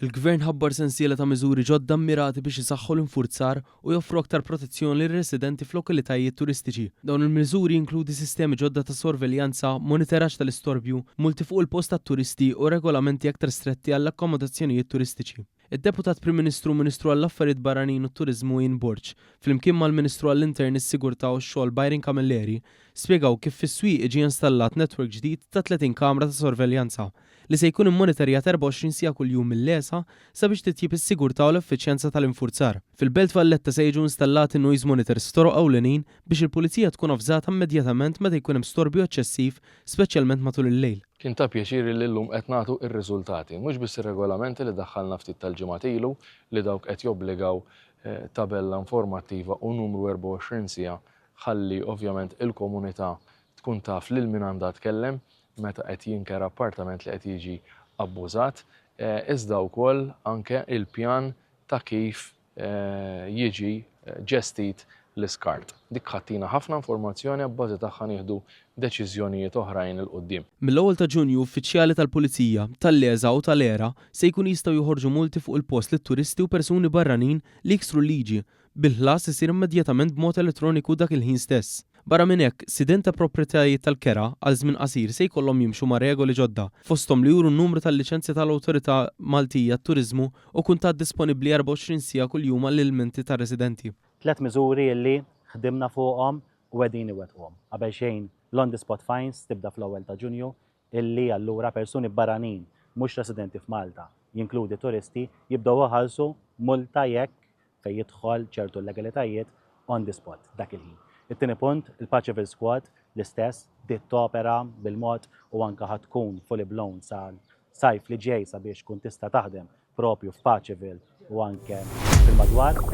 Il-Gvern ħabbar sensiela ta' miżuri ġodda mirati biex isaħħu l-infurzar u joffru aktar protezzjoni lir residenti f'lokalitajiet turistiċi. Dawn il-miżuri jinkludi sistemi ġodda ta' sorveljanza, monitoraġġ tal-istorbju, multi fuq il-post tat-turisti u regolamenti aktar stretti għall-akkomodazzjonijiet turistiċi. Id-Deputat Prim Ministru Ministru għall-Affarijiet Barranin u t-Turiżmu Ian Burge, flimkien mal-Ministru għall-Intern is-Sigurtà u x-xogħol Byron Camilleri, spjegaw kif fis-swieq ġie installat netwerk ġdid ta' 30 kamra ta' sorveljanza li se jkun immonitorjat 24 siegħa kuljum mill-lesa sabiex titjib is-sigurtà u l-effiċjenza tal-infurzar. Fil-Belt Valletta se jiġu installati noise monitors f'toroq ewlenin biex il-pulizija tkun avżata immedjatament meta jkun hemm storbju eċċessiv, speċjalment matul il-lejl. Kien ta' pjaċiri li llum qed nagħtu r-riżultati, mhux biss ir-regolamenti li daħħalna ftit tal-ġimgħat ilu li dawk qed jobbligaw tabella informattiva u numru 24 siegħa ħalli ovvjament il-komunità tkun taf lil min għandha tkellem meta qed jinker appartament li qed jiġi abbużat, iżda wkoll anke il-pjan ta' kif jiġi ġestit l-iskart. Dik ħattina ħafna informazzjoni abbażi tagħha nieħdu deċiżjonijiet oħrajn il qudiem. Mill-ewwel ta' Ġunju uffiċjali tal-Pulizija, tal-Leża u tal-Era se jkun jistgħu joħorġu multi fuq il-post lit-turisti u persuni barranin li jiksru l-liġi bil-ħlas isir immedjatament b'mod elettroniku dak il-ħin stess. Barra minn hekk, sidien ta' proprjetajiet tal-kera għal żmien qasir se jkollhom jimxu ma' regoli ġodda, fosthom li juru n-numru tal-liċenzja tal-Awtorità Maltija t-Turiżmu u kuntat disponibbli 24 siegħa kuljum għall-ilmenti tar-residenti. 3 miżuri li ħdimna fuqhom u qegħdin iwettquhom. Qabel xejn l-on-the-spot fines tibda fl-ewwel ta' Ġunju illi allura persuni barranin mhux residenti f'Malta, jinkludi turisti, jibdew iħallsu multa jekk fejn jidħol ċertu legalitajiet on the spot dak il-ħin. It-tieni punt, il-Paċeville Squad l-istess tittopera bil-mod u anke ħad tkun fully blown sal-sajf li ġej sabiex tkun tista' taħdem propju f'Paċeville u anke fil-madwar.